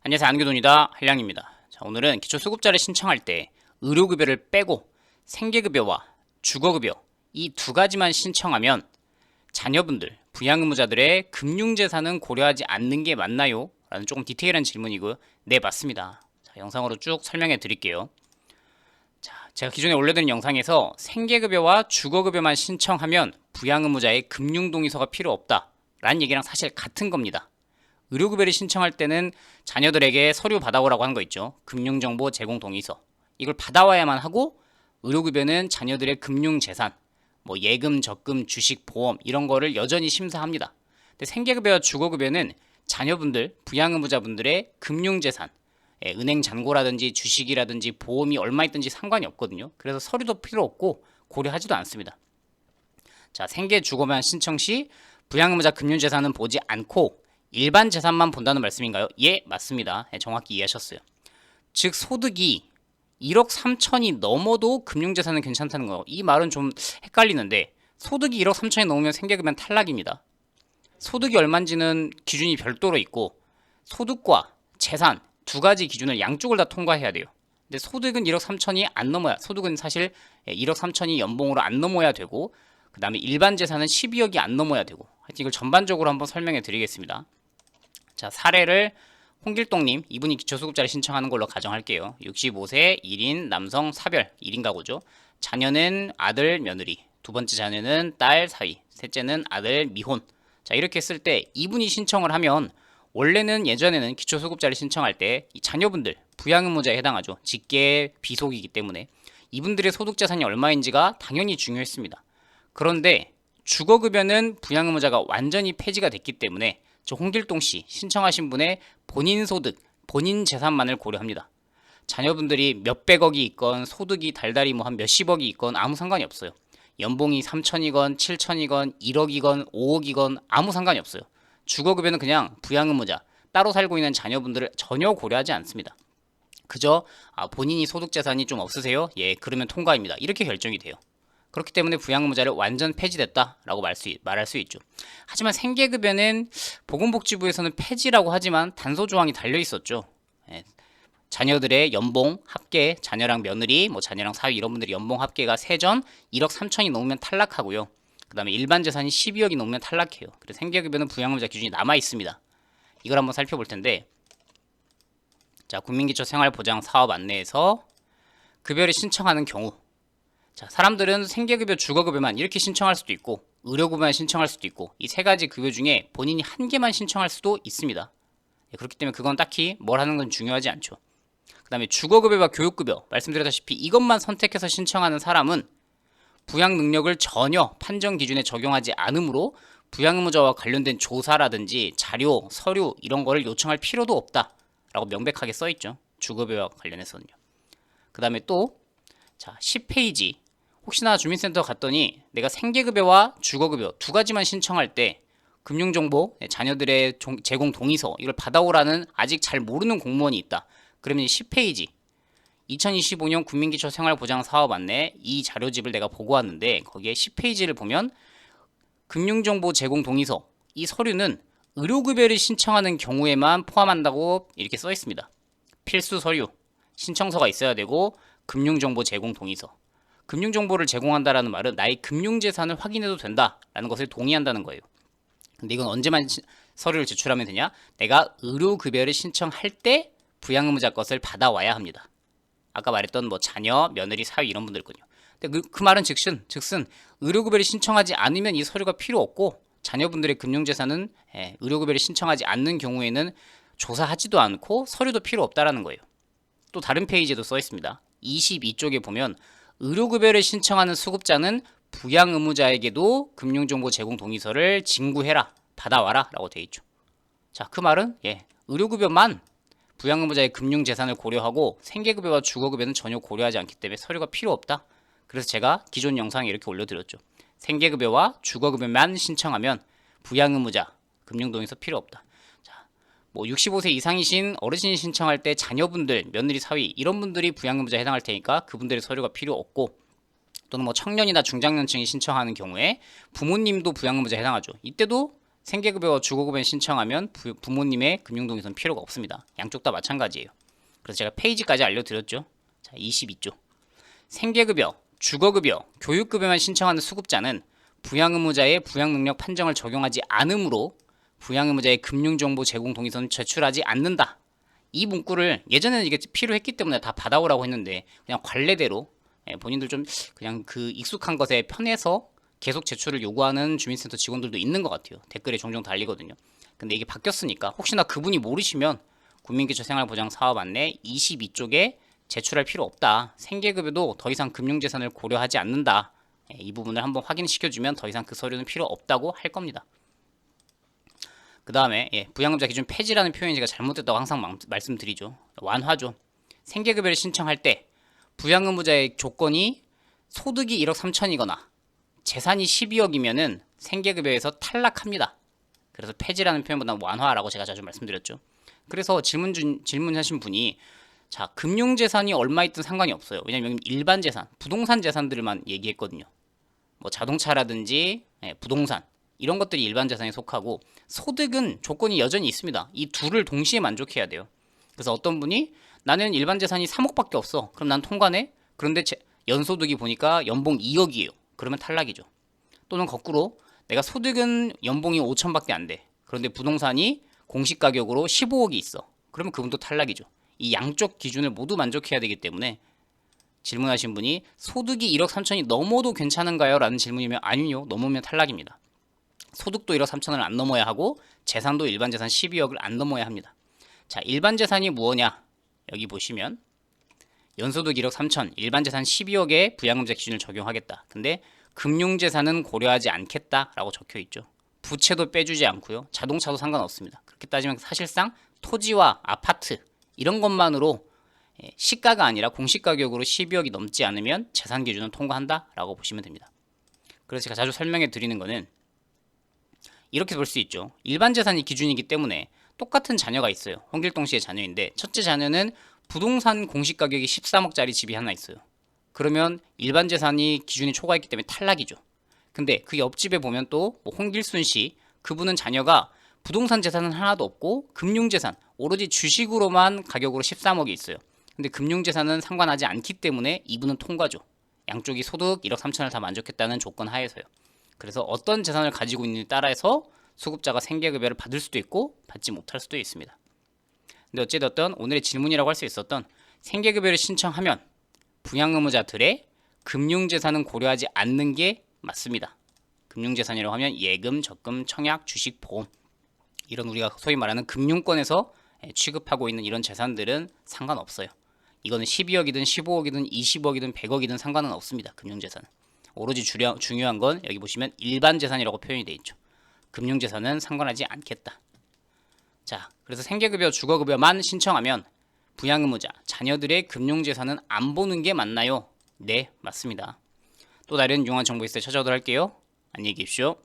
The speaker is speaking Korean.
안녕하세요. 안규돈이다. 한량입니다. 자, 오늘은 기초수급자를 신청할 때 의료급여를 빼고 생계급여와 주거급여 이 두 가지만 신청하면 자녀분들, 부양의무자들의 금융재산은 고려하지 않는 게 맞나요? 라는 조금 디테일한 질문이고요. 네, 맞습니다. 자, 영상으로 쭉 설명해 드릴게요. 자, 제가 기존에 올려드린 영상에서 생계급여와 주거급여만 신청하면 부양의무자의 금융동의서가 필요 없다 라는 얘기랑 사실 같은 겁니다. 의료급여를 신청할 때는 자녀들에게 서류 받아오라고 하는 거 있죠. 금융정보 제공 동의서. 이걸 받아와야만 하고 의료급여는 자녀들의 금융재산, 뭐 예금, 적금, 주식, 보험 이런 거를 여전히 심사합니다. 근데 생계급여와 주거급여는 자녀분들, 부양의무자분들의 금융재산, 은행 잔고라든지 주식이라든지 보험이 얼마 있든지 상관이 없거든요. 그래서 서류도 필요 없고 고려하지도 않습니다. 자, 생계 주거만 신청 시 부양의무자 금융재산은 보지 않고 일반 재산만 본다는 말씀인가요? 예, 맞습니다. 정확히 이해하셨어요. 즉 소득이 1억 3천이 넘어도 금융재산은 괜찮다는 거. 이 말은 좀 헷갈리는데 소득이 1억 3천이 넘으면 생계급여는 탈락입니다. 소득이 얼마인지는 기준이 별도로 있고 소득과 재산 두 가지 기준을 양쪽을 다 통과해야 돼요. 근데 소득은 1억 3천이 안 넘어야, 소득은 사실 1억 3천이 연봉으로 안 넘어야 되고 그 다음에 일반 재산은 12억이 안 넘어야 되고, 하여튼 이걸 전반적으로 한번 설명해 드리겠습니다. 자, 사례를 홍길동님, 이분이 기초수급자를 신청하는 걸로 가정할게요. 65세 1인 남성 사별 1인 가구죠. 자녀는 아들 며느리, 두 번째 자녀는 딸 사위, 셋째는 아들 미혼. 자, 이렇게 했을 때 이분이 신청을 하면 원래는 예전에는 기초수급자를 신청할 때 이 자녀분들 부양의무자에 해당하죠. 직계 비속이기 때문에 이분들의 소득재산이 얼마인지가 당연히 중요했습니다. 그런데 주거급여는 부양의무자가 완전히 폐지가 됐기 때문에 저 홍길동 씨 신청하신 분의 본인 소득, 본인 재산만을 고려합니다. 자녀분들이 몇백억이 있건 소득이 달달이 뭐 한 몇십억이 있건 아무 상관이 없어요. 연봉이 3천이건 7천이건 1억이건 5억이건 아무 상관이 없어요. 주거급여는 그냥 부양의무자, 따로 살고 있는 자녀분들을 전혀 고려하지 않습니다. 그저 본인이 소득재산이 좀 없으세요? 예, 그러면 통과입니다. 이렇게 결정이 돼요. 그렇기 때문에 부양의무자를 완전 폐지됐다라고 말할 수 있죠. 하지만 생계급여는 보건복지부에서는 폐지라고 하지만 단서조항이 달려 있었죠. 예, 자녀들의 연봉 합계, 자녀랑 며느리, 뭐 자녀랑 사위 이런 분들이 연봉 합계가 세전 1억 3천이 넘으면 탈락하고요. 그 다음에 일반 재산이 12억이 넘으면 탈락해요. 그래서 생계급여는 부양의무자 기준이 남아 있습니다. 이걸 한번 살펴볼 텐데, 자, 국민기초생활보장사업 안내에서 급여를 신청하는 경우, 자, 사람들은 생계급여, 주거급여만 이렇게 신청할 수도 있고 의료급여만 신청할 수도 있고 이 세 가지 급여 중에 본인이 한 개만 신청할 수도 있습니다. 그렇기 때문에 그건 딱히 뭘 하는 건 중요하지 않죠. 그 다음에 주거급여와 교육급여 말씀드렸다시피 이것만 선택해서 신청하는 사람은 부양 능력을 전혀 판정 기준에 적용하지 않으므로 부양의무자와 관련된 조사라든지 자료, 서류 이런 거를 요청할 필요도 없다라고 명백하게 써있죠. 주거급여와 관련해서는요. 그 다음에 또 자, 10페이지 혹시나 주민센터 갔더니 내가 생계급여와 주거급여 두 가지만 신청할 때 금융정보, 자녀들의 제공 동의서 이걸 받아오라는 아직 잘 모르는 공무원이 있다. 그러면 10페이지 2025년 국민기초생활보장사업 안내 이 자료집을 내가 보고 왔는데 거기에 10페이지를 보면 금융정보 제공 동의서 이 서류는 의료급여를 신청하는 경우에만 포함한다고 이렇게 써 있습니다. 필수 서류 신청서가 있어야 되고 금융정보 제공 동의서. 금융정보를 제공한다라는 말은 나의 금융재산을 확인해도 된다라는 것을 동의한다는 거예요. 근데 이건 언제만 서류를 제출하면 되냐? 내가 의료급여를 신청할 때 부양의무자 것을 받아와야 합니다. 아까 말했던 뭐 자녀, 며느리, 사위 이런 분들거든요. 근데 그 말은 즉슨 의료급여를 신청하지 않으면 이 서류가 필요 없고 자녀분들의 금융재산은 의료급여를 신청하지 않는 경우에는 조사하지도 않고 서류도 필요 없다라는 거예요. 또 다른 페이지에도 써 있습니다. 22쪽에 보면 의료급여를 신청하는 수급자는 부양의무자에게도 금융정보 제공 동의서를 진구해라, 받아와라 라고 되어 있죠. 자, 그 말은 의료급여만 부양의무자의 금융재산을 고려하고 생계급여와 주거급여는 전혀 고려하지 않기 때문에 서류가 필요 없다. 그래서 제가 기존 영상에 이렇게 올려드렸죠. 생계급여와 주거급여만 신청하면 부양의무자 금융동의서 필요 없다. 뭐 65세 이상이신 어르신이 신청할 때 자녀분들, 며느리, 사위 이런 분들이 부양의무자에 해당할 테니까 그분들의 서류가 필요 없고, 또는 뭐 청년이나 중장년층이 신청하는 경우에 부모님도 부양의무자에 해당하죠. 이때도 생계급여와 주거급여 신청하면 부모님의 금융동의서는 필요가 없습니다. 양쪽 다 마찬가지예요. 그래서 제가 페이지까지 알려드렸죠. 자, 22조. 생계급여, 주거급여, 교육급여만 신청하는 수급자는 부양의무자의 부양능력 판정을 적용하지 않으므로 부양의무자의 금융정보 제공 동의서는 제출하지 않는다. 이 문구를 예전에는 이게 필요했기 때문에 다 받아오라고 했는데 그냥 관례대로 본인들 좀 그냥 그 익숙한 것에 편해서 계속 제출을 요구하는 주민센터 직원들도 있는 것 같아요. 댓글에 종종 달리거든요. 근데 이게 바뀌었으니까 혹시나 그분이 모르시면 국민기초생활보장사업 안내 22쪽에 제출할 필요 없다. 생계급여도 더 이상 금융재산을 고려하지 않는다. 이 부분을 한번 확인시켜주면 더 이상 그 서류는 필요 없다고 할 겁니다. 그 다음에 부양의무자 기준 폐지라는 표현이 제가 잘못됐다고 항상 말씀드리죠. 완화죠. 생계급여를 신청할 때 부양의무자의 조건이 소득이 1억 3천이거나 재산이 12억이면은 생계급여에서 탈락합니다. 그래서 폐지라는 표현보다 완화라고 제가 자주 말씀드렸죠. 그래서 질문하신 분이 자, 금융재산이 얼마 있든 상관이 없어요. 왜냐면 일반 재산, 부동산 재산들만 얘기했거든요. 뭐 자동차라든지 부동산 이런 것들이 일반 재산에 속하고 소득은 조건이 여전히 있습니다. 이 둘을 동시에 만족해야 돼요. 그래서 어떤 분이 나는 일반 재산이 3억밖에 없어. 그럼 난 통과네? 그런데 연소득이 보니까 연봉 2억이에요. 그러면 탈락이죠. 또는 거꾸로 내가 소득은 연봉이 5천밖에 안 돼. 그런데 부동산이 공시가격으로 15억이 있어. 그러면 그분도 탈락이죠. 이 양쪽 기준을 모두 만족해야 되기 때문에 질문하신 분이 소득이 1억 3천이 넘어도 괜찮은가요? 라는 질문이면 아니요. 넘으면 탈락입니다. 소득도 1억 3천을 안 넘어야 하고 재산도 일반 재산 12억을 안 넘어야 합니다. 자, 일반 재산이 무엇냐? 여기 보시면 연소득 1억 3천, 일반 재산 12억에 부양의무자 기준을 적용하겠다. 근데 금융재산은 고려하지 않겠다라고 적혀 있죠. 부채도 빼주지 않고요. 자동차도 상관없습니다. 그렇게 따지면 사실상 토지와 아파트 이런 것만으로 시가가 아니라 공시가격으로 12억이 넘지 않으면 재산 기준은 통과한다라고 보시면 됩니다. 그래서 제가 자주 설명해 드리는 거는 이렇게 볼 수 있죠. 일반 재산이 기준이기 때문에 똑같은 자녀가 있어요. 홍길동 씨의 자녀인데 첫째 자녀는 부동산 공시가격이 13억짜리 집이 하나 있어요. 그러면 일반 재산이 기준이 초과했기 때문에 탈락이죠. 근데 그 옆집에 보면 또 홍길순 씨, 그분은 자녀가 부동산 재산은 하나도 없고 금융재산, 오로지 주식으로만 가격으로 13억이 있어요. 근데 금융재산은 상관하지 않기 때문에 이분은 통과죠. 양쪽이 소득 1억 3천을 다 만족했다는 조건 하에서요. 그래서 어떤 재산을 가지고 있느냐에 따라서 수급자가 생계급여를 받을 수도 있고 받지 못할 수도 있습니다. 근데 어찌됐든 오늘의 질문이라고 할 수 있었던 생계급여를 신청하면 부양의무자들의 금융재산은 고려하지 않는 게 맞습니다. 금융재산이라고 하면 예금, 적금, 청약, 주식, 보험 이런 우리가 소위 말하는 금융권에서 취급하고 있는 이런 재산들은 상관없어요. 이거는 12억이든 15억이든 20억이든 100억이든 상관은 없습니다. 금융재산은. 오로지 중요한 건 여기 보시면 일반 재산이라고 표현이 되어 있죠. 금융재산은 상관하지 않겠다. 자, 그래서 생계급여, 주거급여만 신청하면 부양의무자, 자녀들의 금융재산은 안 보는 게 맞나요? 네, 맞습니다. 또 다른 유용한 정보 있을 때 찾아오도록 할게요. 안녕히 계십시오.